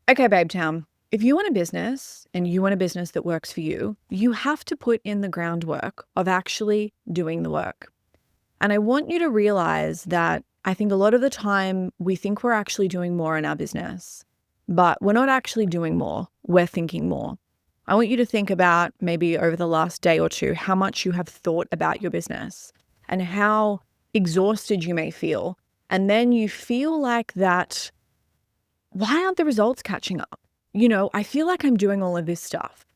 Okay, Babe Town. If you want a business and you want a business that works for you, you have to put in the groundwork of actually doing the work. And I want you to realize that I think a lot of the time we think we're actually doing more in our business, but we're not actually doing more. We're thinking more. I want you to think about maybe over the last day or two, how much you have thought about your business and how exhausted you may feel. And then you feel like that, why aren't the results catching up? I feel like I'm doing all of this stuff.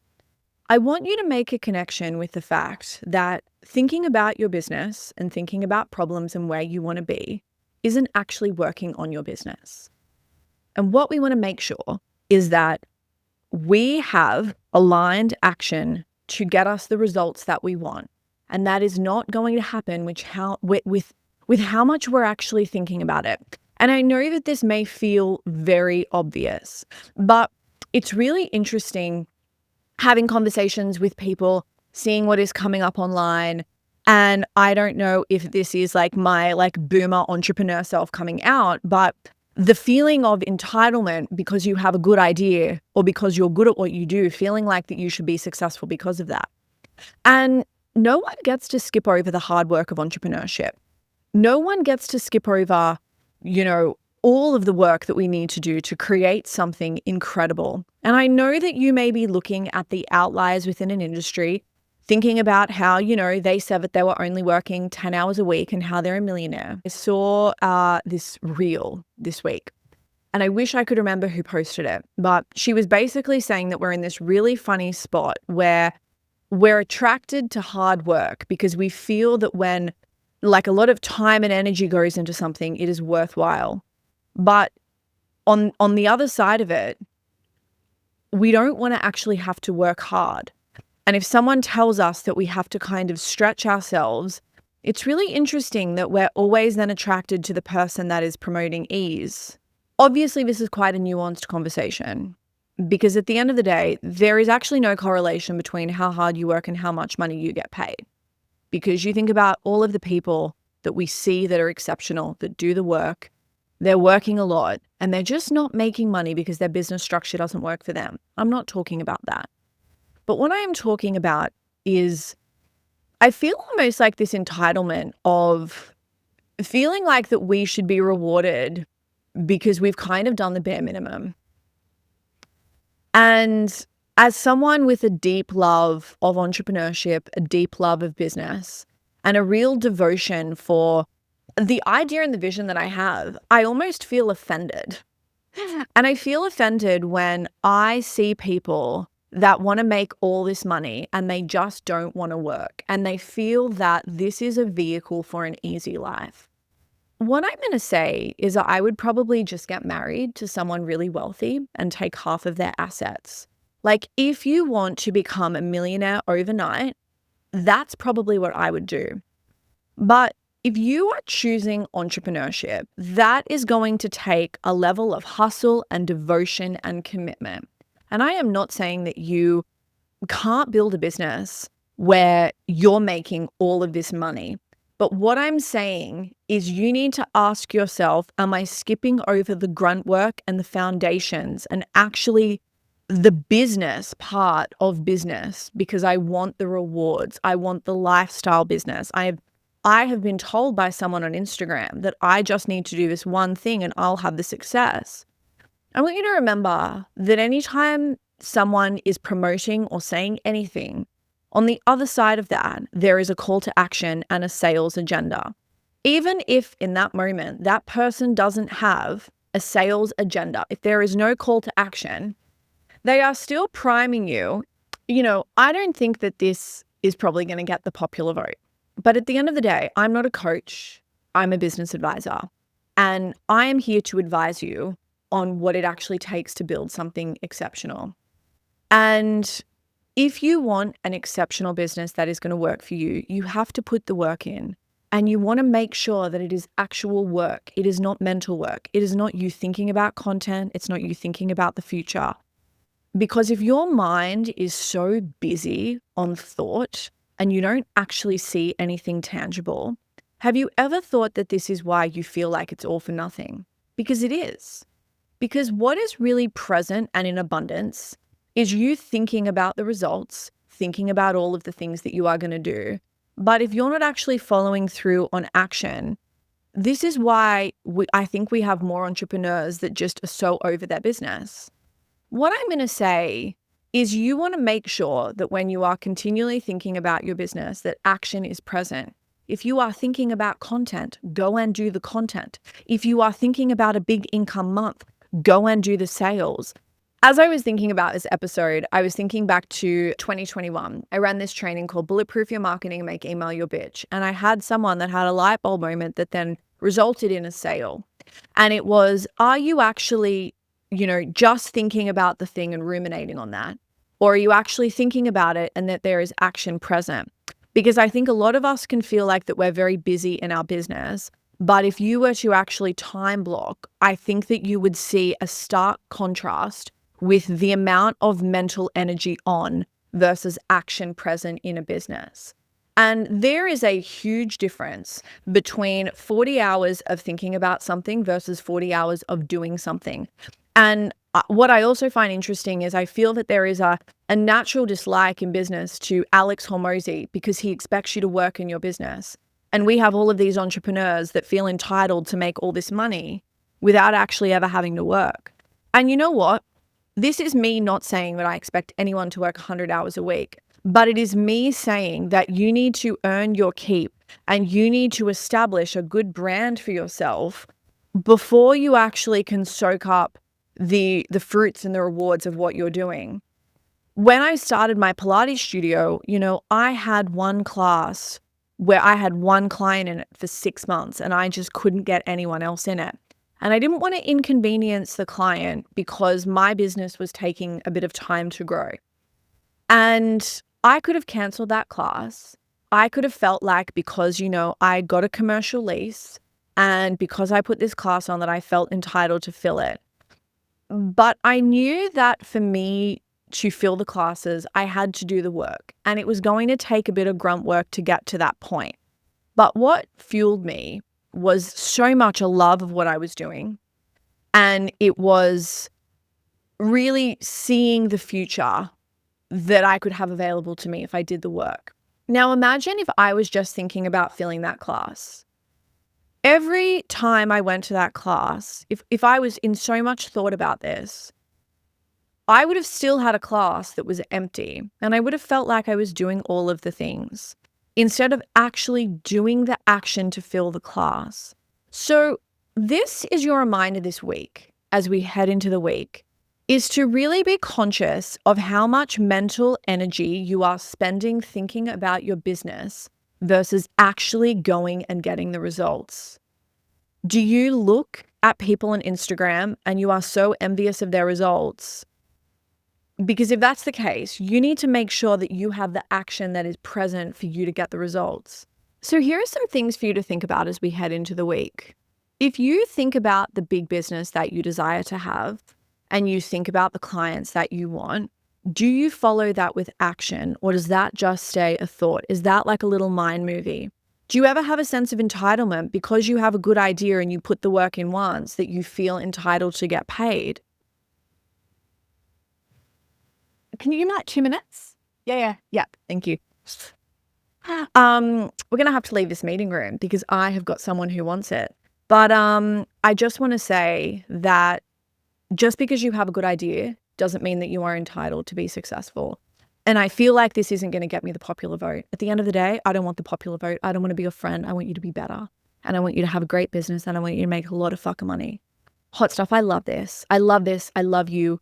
I want you to make a connection with the fact that thinking about your business and thinking about problems and where you want to be isn't actually working on your business. And what we want to make sure is that we have aligned action to get us the results that we want. And that is not going to happen with how much we're actually thinking about it. And I know that this may feel very obvious, but it's really interesting having conversations with people, seeing what is coming up online. And I don't know if this is like my boomer entrepreneur self coming out, but the feeling of entitlement because you have a good idea or because you're good at what you do, feeling like that you should be successful because of that. And no one gets to skip over the hard work of entrepreneurship. No one gets to skip over, all of the work that we need to do to create something incredible. And I know that you may be looking at the outliers within an industry, thinking about how, they said that they were only working 10 hours a week and how they're a millionaire. I saw this reel this week, and I wish I could remember who posted it, but she was basically saying that we're in this really funny spot where we're attracted to hard work because we feel that when a lot of time and energy goes into something, it is worthwhile. But on the other side of it, we don't want to actually have to work hard. And if someone tells us that we have to kind of stretch ourselves, it's really interesting that we're always then attracted to the person that is promoting ease. Obviously, this is quite a nuanced conversation because at the end of the day, there is actually no correlation between how hard you work and how much money you get paid. Because you think about all of the people that we see that are exceptional, that do the work, they're working a lot and they're just not making money because their business structure doesn't work for them. I'm not talking about that. But what I am talking about is I feel almost like this entitlement of feeling like that we should be rewarded because we've kind of done the bare minimum. And as someone with a deep love of entrepreneurship, a deep love of business, and a real devotion for the idea and the vision that I have, I almost feel offended. And I feel offended when I see people that want to make all this money and they just don't want to work. And they feel that this is a vehicle for an easy life. What I'm going to say is that I would probably just get married to someone really wealthy and take half of their assets. If you want to become a millionaire overnight, that's probably what I would do. But if you are choosing entrepreneurship, that is going to take a level of hustle and devotion and commitment. And I am not saying that you can't build a business where you're making all of this money. But what I'm saying is you need to ask yourself, am I skipping over the grunt work and the foundations and actually the business part of business because I want the rewards? I want the lifestyle business. I have been told by someone on Instagram that I just need to do this one thing and I'll have the success. I want you to remember that anytime someone is promoting or saying anything, on the other side of that, there is a call to action and a sales agenda. Even if in that moment, that person doesn't have a sales agenda, if there is no call to action, they are still priming you. I don't think that this is probably going to get the popular vote. But at the end of the day, I'm not a coach. I'm a business advisor. And I am here to advise you on what it actually takes to build something exceptional. And if you want an exceptional business that is going to work for you, you have to put the work in. And you want to make sure that it is actual work. It is not mental work. It is not you thinking about content. It's not you thinking about the future. Because if your mind is so busy on thought and you don't actually see anything tangible, have you ever thought that this is why you feel like it's all for nothing? Because it is. Because what is really present and in abundance is you thinking about the results, thinking about all of the things that you are going to do. But if you're not actually following through on action, this is why I think we have more entrepreneurs that just are so over their business. What I'm going to say is you want to make sure that when you are continually thinking about your business, that action is present. If you are thinking about content, go and do the content. If you are thinking about a big income month, go and do the sales. As I was thinking about this episode, I was thinking back to 2021. I ran this training called Bulletproof Your Marketing and Make Email Your Bitch. And I had someone that had a light bulb moment that then resulted in a sale. And it was, are you actually, just thinking about the thing and ruminating on that? Or are you actually thinking about it and that there is action present? Because I think a lot of us can feel like that we're very busy in our business. But if you were to actually time block, I think that you would see a stark contrast with the amount of mental energy on versus action present in a business. And there is a huge difference between 40 hours of thinking about something versus 40 hours of doing something. And what I also find interesting is I feel that there is a natural dislike in business to Alex Hormozy because he expects you to work in your business. And we have all of these entrepreneurs that feel entitled to make all this money without actually ever having to work. And you know what? This is me not saying that I expect anyone to work 100 hours a week, but it is me saying that you need to earn your keep and you need to establish a good brand for yourself before you actually can soak up the fruits and the rewards of what you're doing. When I started my Pilates studio, I had one class where I had one client in it for 6 months and I just couldn't get anyone else in it. And I didn't want to inconvenience the client because my business was taking a bit of time to grow. And I could have canceled that class. I could have felt like because, I got a commercial lease and because I put this class on that I felt entitled to fill it. But I knew that for me to fill the classes, I had to do the work and it was going to take a bit of grunt work to get to that point. But what fueled me was so much a love of what I was doing. And it was really seeing the future that I could have available to me if I did the work. Now imagine if I was just thinking about filling that class. Every time I went to that class, if I was in so much thought about this, I would have still had a class that was empty and I would have felt like I was doing all of the things instead of actually doing the action to fill the class. So this is your reminder this week as we head into the week, is to really be conscious of how much mental energy you are spending thinking about your business versus actually going and getting the results. Do you look at people on Instagram and you are so envious of their results? Because if that's the case, you need to make sure that you have the action that is present for you to get the results. So here are some things for you to think about as we head into the week. If you think about the big business that you desire to have and you think about the clients that you want, do you follow that with action or does that just stay a thought? Is that like a little mind movie? Do you ever have a sense of entitlement because you have a good idea and you put the work in once that you feel entitled to get paid? Can you give me like 2 minutes? Yeah. Thank you. We're going to have to leave this meeting room because I have got someone who wants it. But I just want to say that just because you have a good idea doesn't mean that you are entitled to be successful. And I feel like this isn't going to get me the popular vote. At the end of the day, I don't want the popular vote. I don't want to be your friend. I want you to be better. And I want you to have a great business and I want you to make a lot of fucking money. Hot stuff. I love this. I love this. I love you.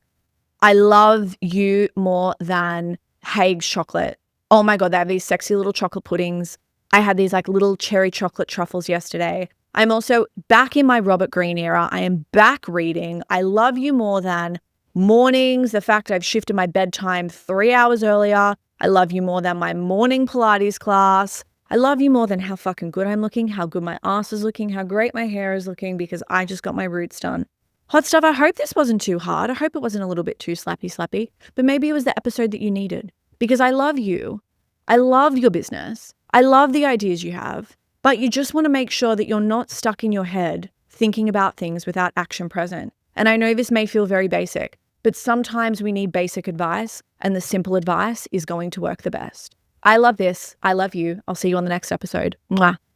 I love you more than Haig's chocolate. Oh my God, they have these sexy little chocolate puddings. I had these like little cherry chocolate truffles yesterday. I'm also back in my Robert Greene era. I am back reading. I love you more than mornings, the fact I've shifted my bedtime 3 hours earlier. I love you more than my morning Pilates class. I love you more than how fucking good I'm looking, how good my ass is looking, how great my hair is looking because I just got my roots done. Hot stuff, I hope this wasn't too hard. I hope it wasn't a little bit too slappy, but maybe it was the episode that you needed because I love you. I love your business. I love the ideas you have, but you just want to make sure that you're not stuck in your head thinking about things without action present. And I know this may feel very basic, but sometimes we need basic advice, and the simple advice is going to work the best. I love this. I love you. I'll see you on the next episode. Mwah.